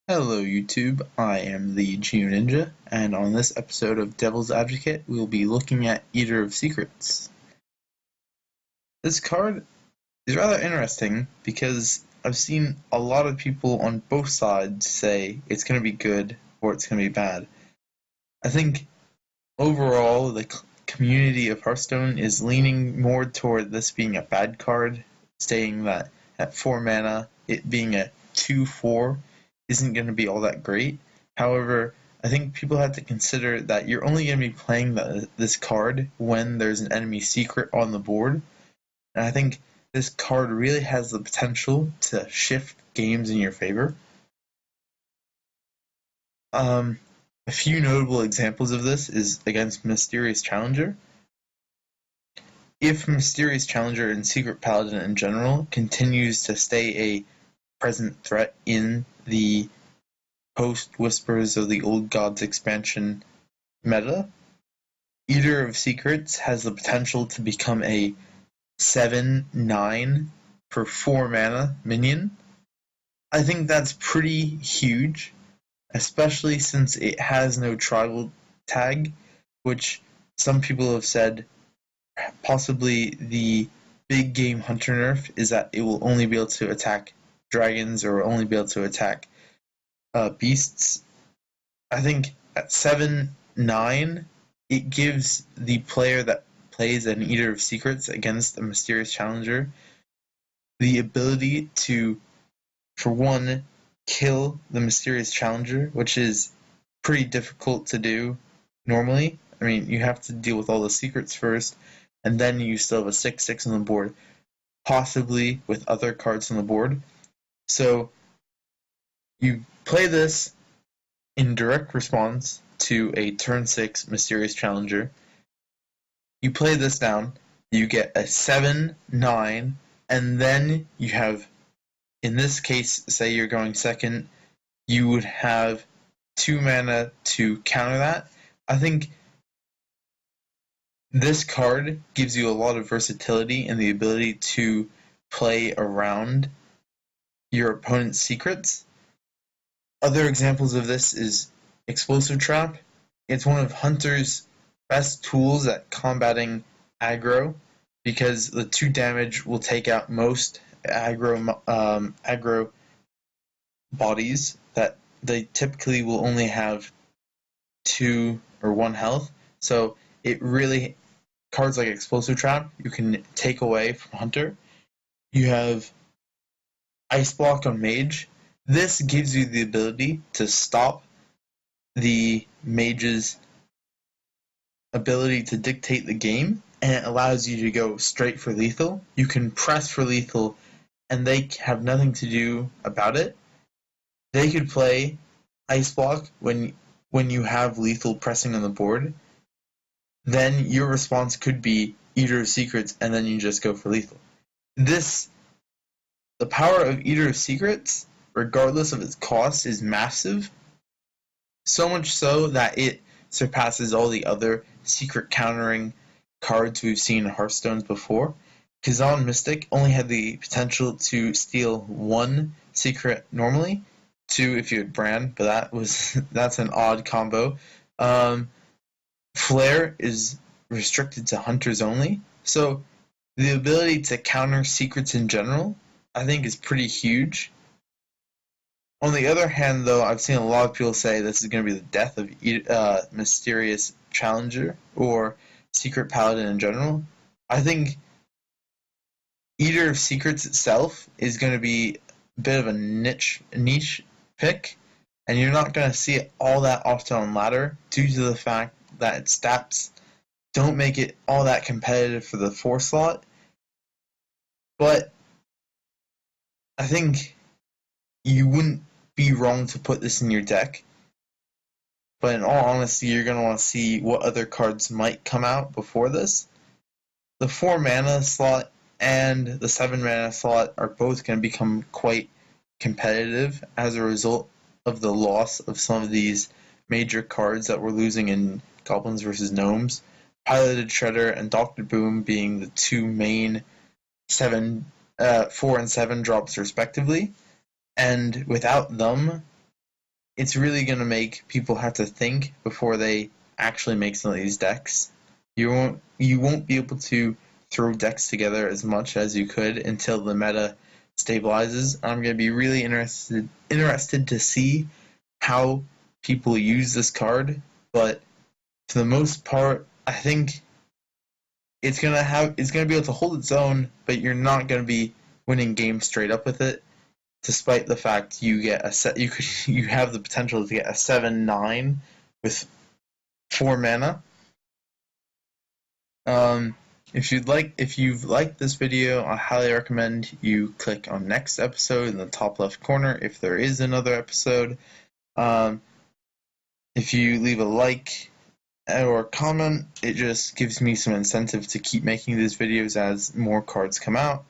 Hello YouTube, I am the Geo Ninja, and on this episode of Devil's Advocate, we'll be looking at Eater of Secrets. This card is rather interesting because I've seen a lot of people on both sides say it's going to be good or it's going to be bad. I think overall the community of Hearthstone is leaning more toward this being a bad card, saying that at 4 mana, it being a 2/4 isn't going to be all that great. However, I think people have to consider that you're only going to be playing this card when there's an enemy secret on the board. And I think this card really has the potential to shift games in your favor. A few notable examples of this is against Mysterious Challenger. If Mysterious Challenger and Secret Paladin in general continues to stay a present threat in the post-Whispers of the Old Gods expansion meta, Eater of Secrets has the potential to become a 7/9 for 4 mana minion. I think that's pretty huge, especially since it has no tribal tag, which some people have said possibly the big game hunter nerf is that it will only be able to attack dragons or only be able to attack beasts. I think at 7/9, it gives the player that plays an Eater of Secrets against a Mysterious Challenger the ability to, for one, kill the Mysterious Challenger, which is pretty difficult to do normally. I mean, you have to deal with all the secrets first, and then you still have a 6/6 on the board, possibly with other cards on the board. So you play this in direct response to a turn 6 Mysterious Challenger. You play this down, you get a 7/9, and then you have, in this case, say you're going second, you would have 2 mana to counter that. I think this card gives you a lot of versatility and the ability to play around your opponent's secrets. Other examples of this is Explosive Trap. It's one of Hunter's best tools at combating aggro because the 2 damage will take out most aggro bodies that they typically will only have 2 or 1 health. So it really, cards like Explosive Trap you can take away from Hunter. You have Ice Block on Mage. This gives you the ability to stop the Mage's ability to dictate the game, and it allows you to go straight for lethal. You can press for lethal, and they have nothing to do about it. They could play Ice Block when you have lethal pressing on the board. Then your response could be Eater of Secrets, and then you just go for lethal. The power of Eater of Secrets, regardless of its cost, is massive. So much so that it surpasses all the other secret countering cards we've seen in Hearthstone before. Khazan Mystic only had the potential to steal 1 secret normally, 2 if you had Brand, but that's an odd combo. Flare is restricted to Hunters only, so the ability to counter secrets in general, I think, is pretty huge. On the other hand, though, I've seen a lot of people say this is going to be the death of Mysterious Challenger or Secret Paladin in general. I think Eater of Secrets itself is going to be a bit of a niche pick, and you're not going to see it all that often on ladder due to the fact that its stats don't make it all that competitive for the 4 slot. But I think you wouldn't be wrong to put this in your deck. But in all honesty, you're going to want to see what other cards might come out before this. The 4 mana slot and the 7 mana slot are both going to become quite competitive as a result of the loss of some of these major cards that we're losing in Goblins vs. Gnomes. Piloted Shredder and Dr. Boom being the 2 main 4 and 7 drops respectively. And without them, it's really going to make people have to think before they actually make some of these decks. You won't be able to throw decks together as much as you could until the meta stabilizes. I'm going to be really interested to see how people use this card, but for the most part, I think it's gonna be able to hold its own, but you're not gonna be winning games straight up with it. Despite the fact you get you have the potential to get a 7/9 with 4 mana. If you've liked this video, I highly recommend you click on next episode in the top left corner if there is another episode. If you leave a like or comment, it just gives me some incentive to keep making these videos as more cards come out.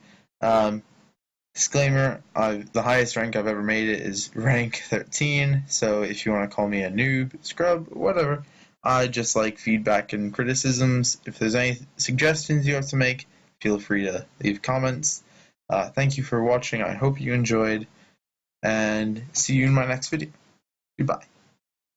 Disclaimer, the highest rank I've ever made it is rank 13, so if you want to call me a noob, scrub, whatever, I just like feedback and criticisms. If there's any suggestions you have to make, feel free to leave comments. Thank you for watching, I hope you enjoyed, and see you in my next video. Goodbye.